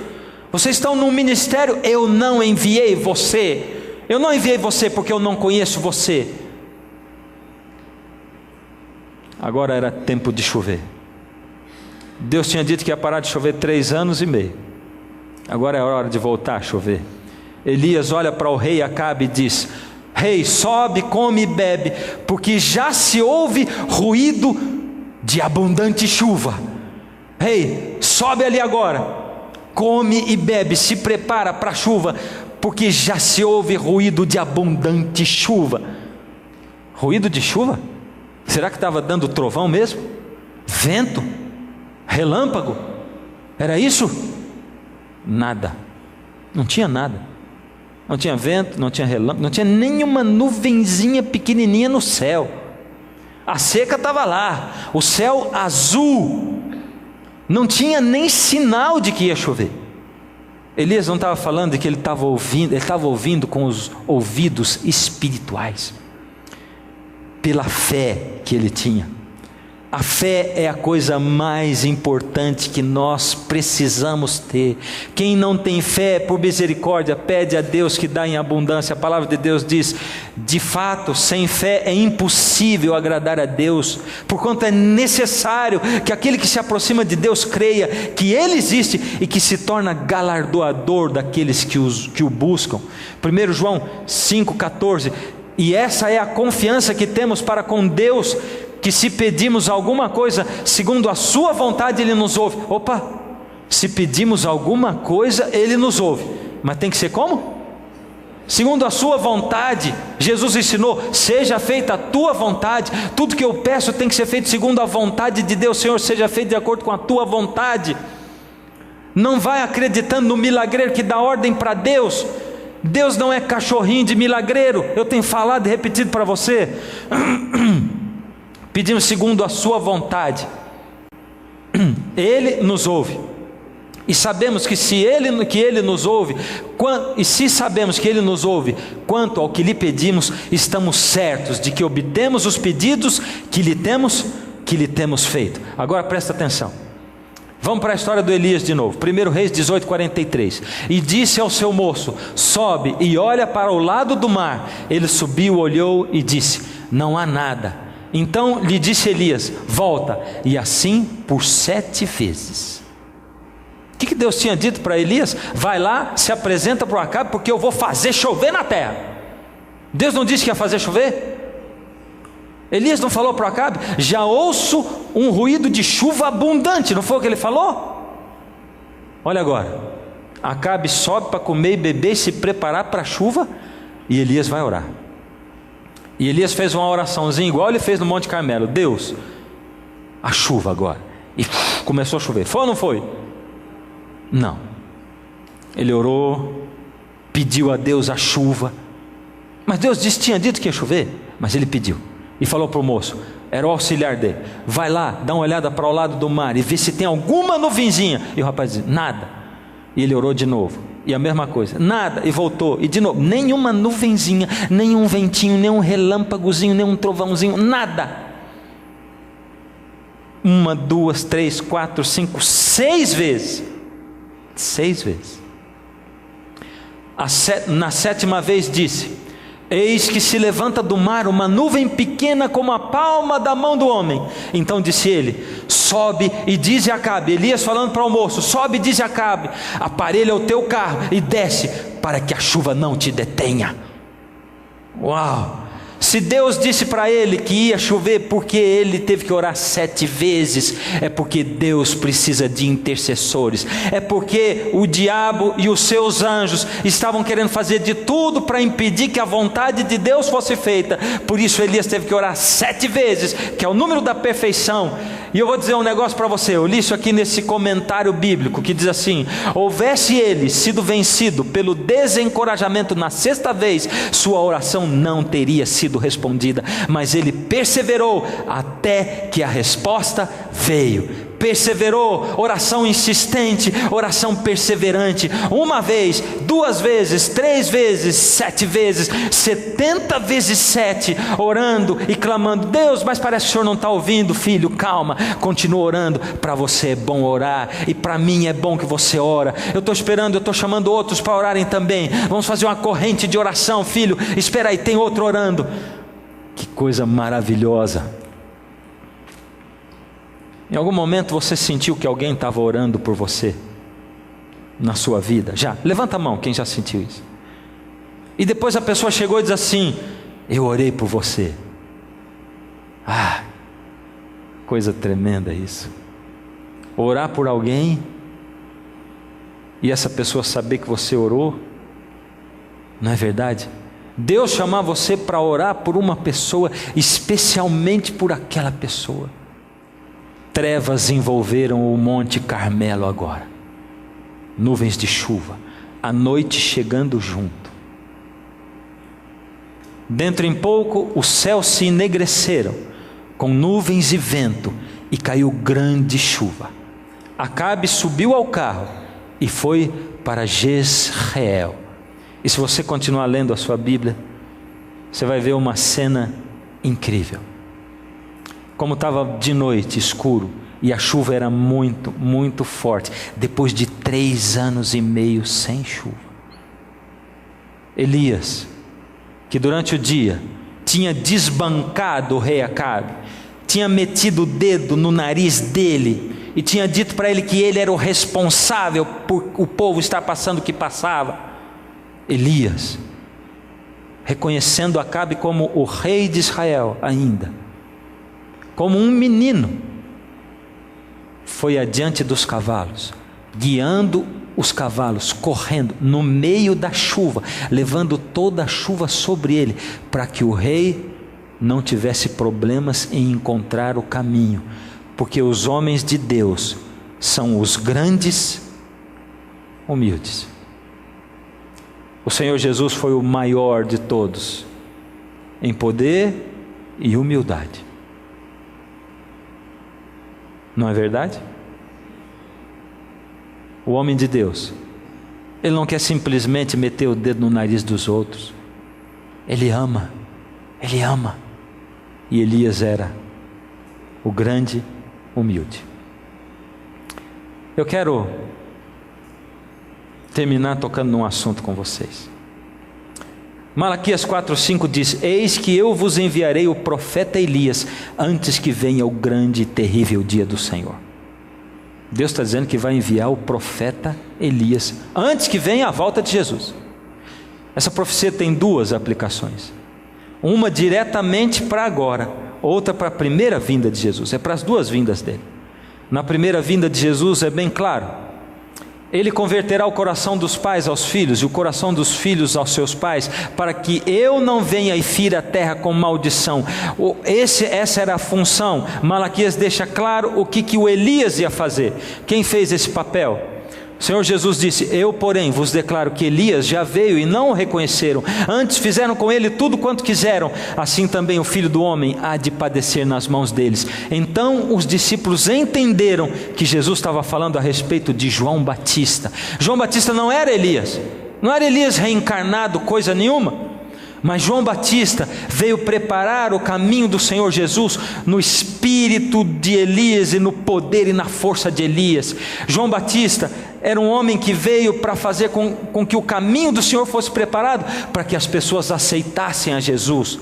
[SPEAKER 2] Vocês estão num ministério, eu não enviei você. Eu não enviei você porque eu não conheço você. Agora era tempo de chover. Deus tinha dito que ia parar de chover 3 anos e meio. Agora é hora de voltar a chover. Elias olha para o rei Acabe e diz: Rei, sobe, come e bebe, porque já se ouve ruído de abundante chuva. Rei, sobe ali agora, come e bebe, se prepara para a chuva, porque já se ouve ruído de abundante chuva. Ruído de chuva? Será que estava dando trovão mesmo? Vento? Relâmpago? Era isso? Nada. Não tinha nada. Não tinha vento, não tinha relâmpago, não tinha nenhuma nuvenzinha pequenininha no céu. A seca estava lá, o céu azul, não tinha nem sinal de que ia chover. Elias não estava falando de que ele estava ouvindo com os ouvidos espirituais, pela fé que ele tinha. A fé é a coisa mais importante que nós precisamos ter. Quem não tem fé, por misericórdia, pede a Deus que dá em abundância. A palavra de Deus diz: de fato, sem fé é impossível agradar a Deus, porquanto é necessário que aquele que se aproxima de Deus creia que Ele existe e que se torna galardoador daqueles que o buscam. 1 João 5,14. E essa é a confiança que temos para com Deus, que se pedimos alguma coisa segundo a sua vontade, Ele nos ouve. Opa, se pedimos alguma coisa, Ele nos ouve, mas tem que ser como? Segundo a sua vontade. Jesus ensinou: seja feita a tua vontade. Tudo que eu peço tem que ser feito segundo a vontade de Deus. Senhor, seja feito de acordo com a tua vontade. Não vai acreditando no milagreiro que dá ordem para Deus. Deus não é cachorrinho de milagreiro. Eu tenho falado e repetido para você. pedimos segundo a sua vontade. Ele nos ouve, e sabemos que se Ele nos ouve, e se sabemos que Ele nos ouve quanto ao que lhe pedimos, estamos certos de que obtemos os pedidos que lhe temos feito. Agora presta atenção, vamos para a história do Elias de novo. 1 Reis 18:43. E disse ao seu moço: sobe e olha para o lado do mar. Ele subiu, olhou e disse: não há nada. Então lhe disse Elias: volta. E assim por 7 vezes. O que Deus tinha dito para Elias? Vai lá, se apresenta para o Acabe, porque eu vou fazer chover na terra. Deus não disse que ia fazer chover? Elias não falou para o Acabe: já ouço um ruído de chuva abundante, não foi o que ele falou? Olha agora, Acabe sobe para comer e beber e se preparar para a chuva, e Elias vai orar. E Elias fez uma oraçãozinha igual ele fez no Monte Carmelo: Deus, a chuva agora. E começou a chover. Foi ou não foi? Não. Ele orou, pediu a Deus a chuva, mas Deus tinha dito que ia chover, mas ele pediu. E falou para o moço, era o auxiliar dele: vai lá, dá uma olhada para o lado do mar e vê se tem alguma nuvenzinha. E o rapaz disse: nada. E ele orou de novo, e a mesma coisa, nada. E voltou, e de novo, nenhuma nuvenzinha, nenhum ventinho, nenhum relâmpagozinho, nenhum trovãozinho, nada. 1, 2, 3, 4, 5, 6 vezes. 6 vezes. Na 7ª vez disse: eis que se levanta do mar uma nuvem pequena como a palma da mão do homem. Então disse ele: sobe e dize a Acabe. Elias falando para o moço: sobe e dize a Acabe: aparelha o teu carro e desce, para que a chuva não te detenha. Uau! Se Deus disse para ele que ia chover porque ele teve que orar 7 vezes, é porque Deus precisa de intercessores. É porque o diabo e os seus anjos estavam querendo fazer de tudo para impedir que a vontade de Deus fosse feita. Por isso Elias teve que orar 7 vezes, que é o número da perfeição. E eu vou dizer um negócio para você. Eu li isso aqui nesse comentário bíblico que diz assim: houvesse ele sido vencido pelo desencorajamento na 6ª vez, sua oração não teria sido respondida, mas ele perseverou até que a resposta veio. Perseverou, oração insistente, oração perseverante, 1 vez, 2 vezes, 3 vezes, 7 vezes, 70 vezes 7, orando e clamando: Deus, mas parece que o Senhor não está ouvindo. Filho, calma, continua orando. Para você é bom orar, e para mim é bom que você ora. Eu estou esperando, eu estou chamando outros para orarem também. Vamos fazer uma corrente de oração. Filho, espera aí, tem outro orando. Que coisa maravilhosa. Em algum momento você sentiu que alguém estava orando por você na sua vida? Já? Levanta a mão quem já sentiu isso. E depois a pessoa chegou e diz assim: eu orei por você. Ah, coisa tremenda isso. Orar por alguém e essa pessoa saber que você orou. Não é verdade? Deus chamar você para orar por uma pessoa, especialmente por aquela pessoa. Trevas envolveram o Monte Carmelo agora, nuvens de chuva, a noite chegando junto. Dentro em pouco os céus se enegreceram com nuvens e vento, e caiu grande chuva. Acabe subiu ao carro e foi para Jezreel. E se você continuar lendo a sua Bíblia, você vai ver uma cena incrível. Como estava de noite, escuro, e a chuva era muito, muito forte, depois de 3 anos e meio sem chuva. Elias, que durante o dia tinha desbancado o rei Acabe, tinha metido o dedo no nariz dele, e tinha dito para ele que ele era o responsável por o povo estar passando o que passava. Elias, reconhecendo Acabe como o rei de Israel ainda, como um menino, foi adiante dos cavalos, guiando os cavalos, correndo no meio da chuva, levando toda a chuva sobre ele, para que o rei não tivesse problemas em encontrar o caminho, porque os homens de Deus são os grandes humildes. O Senhor Jesus foi o maior de todos, em poder e humildade. Não é verdade? O homem de Deus, ele não quer simplesmente meter o dedo no nariz dos outros. Ele ama. E Elias era o grande humilde. Eu quero terminar tocando num assunto com vocês. Malaquias 4:5 diz: eis que eu vos enviarei o profeta Elias, antes que venha o grande e terrível dia do Senhor. Deus está dizendo que vai enviar o profeta Elias, antes que venha a volta de Jesus. Essa profecia tem duas aplicações. Uma diretamente para agora, outra para a primeira vinda de Jesus. É para as duas vindas dele. Na primeira vinda de Jesus é bem claro: ele converterá o coração dos pais aos filhos e o coração dos filhos aos seus pais, para que eu não venha e fira a terra com maldição. Essa era a função. Malaquias deixa claro o que o Elias ia fazer. Quem fez esse papel? O Senhor Jesus disse: eu, porém, vos declaro que Elias já veio e não o reconheceram. Antes fizeram com ele tudo quanto quiseram. Assim também o Filho do Homem há de padecer nas mãos deles. Então os discípulos entenderam que Jesus estava falando a respeito de João Batista. João Batista não era Elias. Não era Elias reencarnado, coisa nenhuma. Mas João Batista veio preparar o caminho do Senhor Jesus no espírito de Elias e no poder e na força de Elias. João Batista era um homem que veio para fazer com que o caminho do Senhor fosse preparado, para que as pessoas aceitassem a Jesus,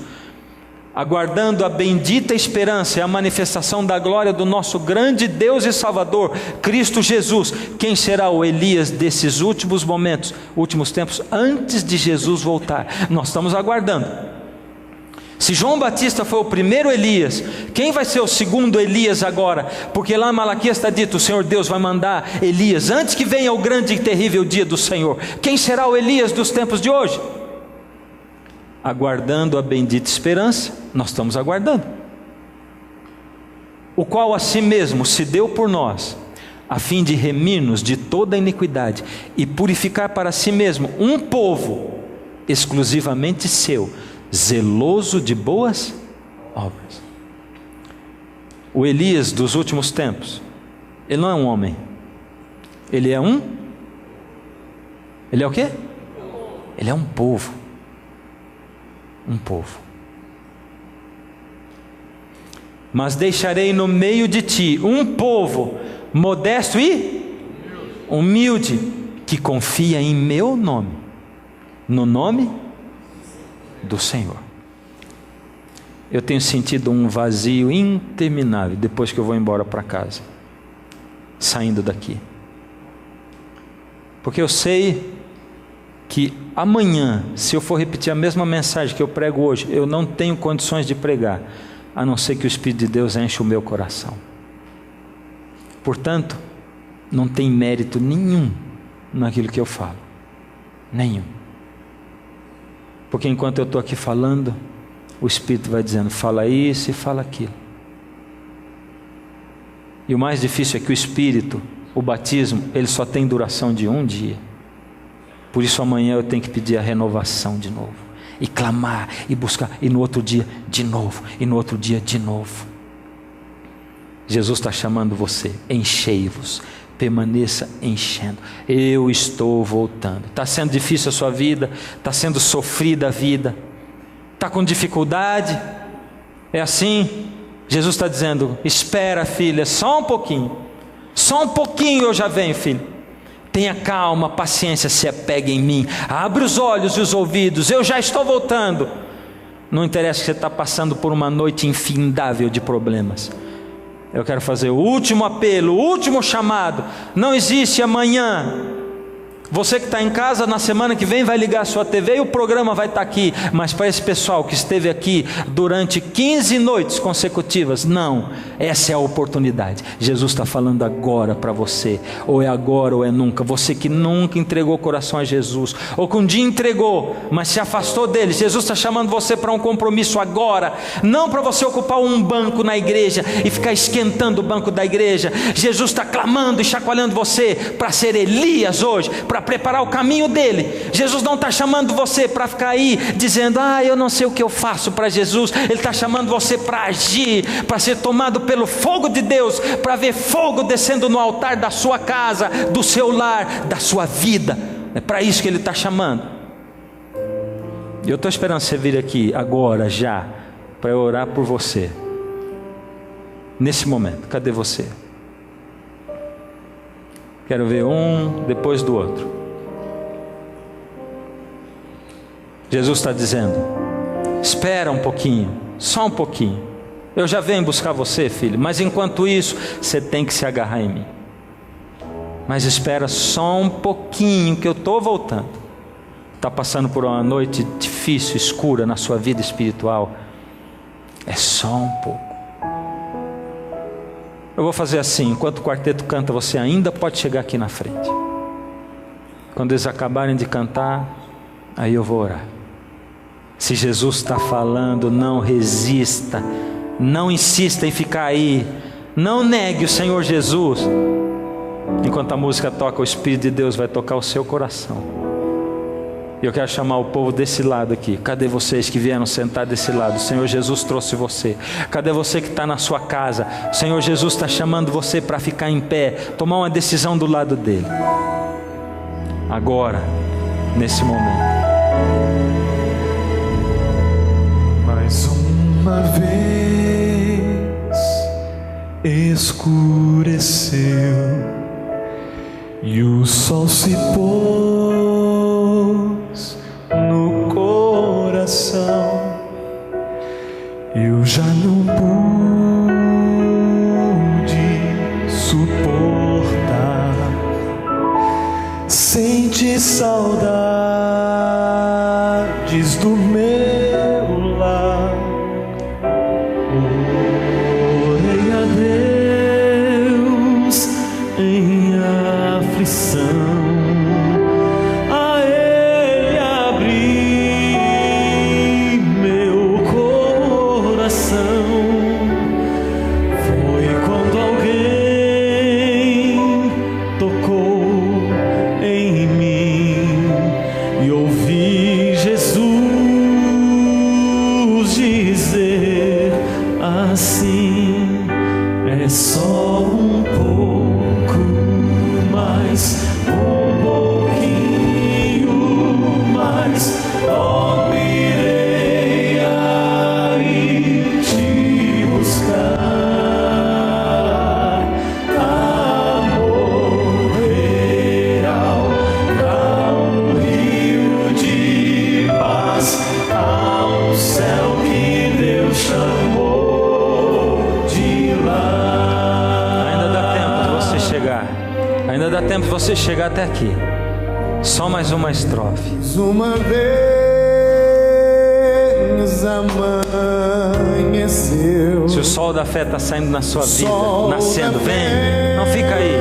[SPEAKER 2] aguardando a bendita esperança e a manifestação da glória do nosso grande Deus e Salvador, Cristo Jesus. Quem será o Elias desses últimos momentos, últimos tempos, antes de Jesus voltar? Nós estamos aguardando. Se João Batista foi o primeiro Elias, quem vai ser o segundo Elias agora? Porque lá em Malaquias está dito: o Senhor Deus vai mandar Elias antes que venha o grande e terrível dia do Senhor. Quem será o Elias dos tempos de hoje? Aguardando a bendita esperança, nós estamos aguardando, o qual a si mesmo se deu por nós, a fim de remir-nos de toda a iniquidade e purificar para si mesmo um povo exclusivamente seu, zeloso de boas obras. O Elias dos últimos tempos, ele não é um homem, ele é o quê? Ele é um povo. Um povo. Mas deixarei no meio de ti um povo modesto e humilde, que confia em meu nome, no nome do Senhor. Eu tenho sentido um vazio interminável depois que eu vou embora para casa, saindo daqui, porque eu sei que amanhã, se eu for repetir a mesma mensagem que eu prego hoje, eu não tenho condições de pregar, a não ser que o Espírito de Deus enche o meu coração. Portanto, não tem mérito nenhum naquilo que eu falo, nenhum, porque enquanto eu estou aqui falando, o Espírito vai dizendo: fala isso e fala aquilo. E o mais difícil é que o Espírito, o batismo, ele só tem duração de um dia. Por isso amanhã eu tenho que pedir a renovação de novo, e clamar, e buscar, e no outro dia de novo, e no outro dia de novo. Jesus está chamando você: enchei-vos, permaneça enchendo. Eu estou voltando. Está sendo difícil a sua vida, está sendo sofrida a vida, está com dificuldade, é assim? Jesus está dizendo: espera, filha, só um pouquinho eu já venho, filho. Tenha calma, paciência, se apegue em mim, abre os olhos e os ouvidos, eu já estou voltando. Não interessa que você está passando por uma noite infindável de problemas. Eu quero fazer o último apelo, o último chamado. Não existe amanhã. Você que está em casa, na semana que vem vai ligar a sua TV e o programa vai estar aqui. Mas para esse pessoal que esteve aqui durante 15 noites consecutivas, não, essa é a oportunidade. Jesus está falando agora para você, ou é agora ou é nunca. Você que nunca entregou o coração a Jesus, ou que um dia entregou, mas se afastou dele, Jesus está chamando você para um compromisso agora. Não para você ocupar um banco na igreja e ficar esquentando o banco da igreja. Jesus está clamando e chacoalhando você para ser Elias hoje, para para preparar o caminho dele. Jesus não está chamando você para ficar aí dizendo: eu não sei o que eu faço para Jesus. Ele está chamando você para agir, para ser tomado pelo fogo de Deus, para ver fogo descendo no altar da sua casa, do seu lar, da sua vida. É para isso que Ele está chamando. E eu estou esperando você vir aqui agora, já, para eu orar por você. Nesse momento, cadê você? Quero ver um depois do outro. Jesus está dizendo: espera um pouquinho, só um pouquinho. Eu já venho buscar você, filho, mas enquanto isso, você tem que se agarrar em mim. Mas espera só um pouquinho, que eu estou voltando. Está passando por uma noite difícil, escura na sua vida espiritual? É só um pouco. Eu vou fazer assim: enquanto o quarteto canta, você ainda pode chegar aqui na frente. Quando eles acabarem de cantar, aí eu vou orar. Se Jesus está falando, não resista, não insista em ficar aí, não negue o Senhor Jesus. Enquanto a música toca, o Espírito de Deus vai tocar o seu coração. E eu quero chamar o povo desse lado aqui. Cadê vocês que vieram sentar desse lado? O Senhor Jesus trouxe você. Cadê você que está na sua casa? O Senhor Jesus está chamando você para ficar em pé, tomar uma decisão do lado dele. Agora, nesse momento.
[SPEAKER 1] Mais uma vez escureceu e o sol se pôs no coração. Eu já não pude suportar. Senti saudades do meu lar. Orei a Deus em aflição, a Ele abri meu coração. Foi quando alguém tocou em mim e ouvi Jesus dizer assim: é só um pouco mais, um pouquinho mais, logo irei aí te buscar. Amor real, há um rio de paz, há um céu que Deus chamou de lá.
[SPEAKER 2] Ainda dá tempo de você chegar. Ainda dá tempo de você chegar até aqui. Só mais uma estrofe.
[SPEAKER 1] Uma vez amanheceu.
[SPEAKER 2] Se o sol da fé está saindo na sua vida, nascendo, vem, não fica aí.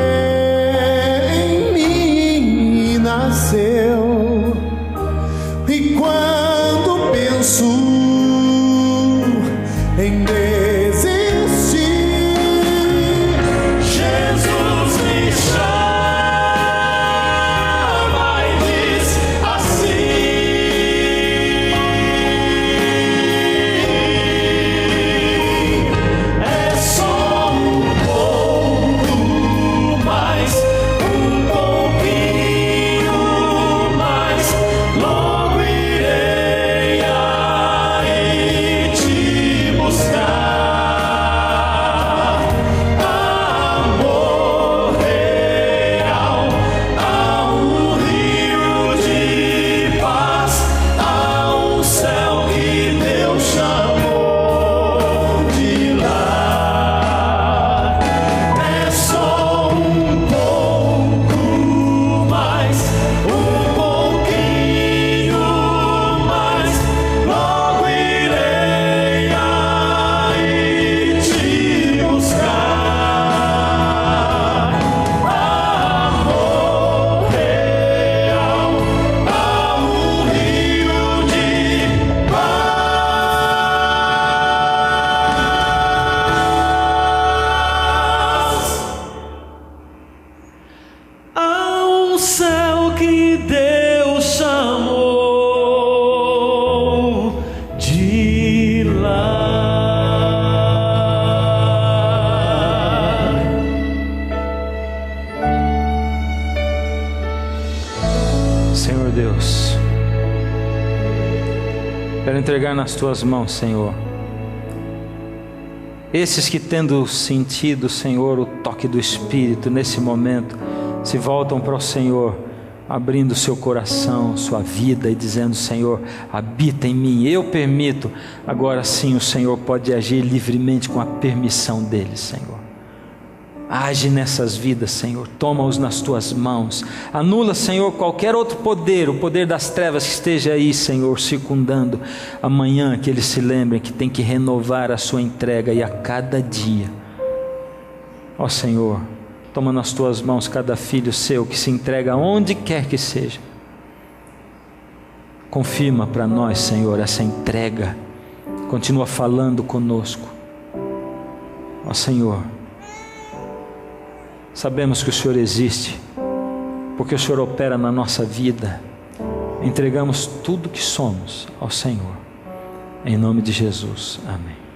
[SPEAKER 1] Em mim nasceu. E quando penso em desistir, Jesus me chama e diz assim: é só um pouco mais, um pouquinho mais, logo irei
[SPEAKER 2] meu Deus, quero entregar nas tuas mãos, Senhor, esses que, tendo sentido, Senhor, o toque do Espírito nesse momento, se voltam para o Senhor, abrindo seu coração, sua vida e dizendo: Senhor, habita em mim, eu permito. Agora sim o Senhor pode agir livremente com a permissão dele, Senhor. Age nessas vidas, Senhor, toma-os nas tuas mãos, anula, Senhor, qualquer outro poder, o poder das trevas que esteja aí, Senhor, circundando. Amanhã que eles se lembrem que tem que renovar a sua entrega, e a cada dia, ó Senhor, toma nas tuas mãos cada filho seu que se entrega onde quer que seja. Confirma para nós, Senhor, essa entrega, continua falando conosco, ó Senhor. Sabemos que o Senhor existe, porque o Senhor opera na nossa vida. Entregamos tudo que somos ao Senhor, em nome de Jesus, amém.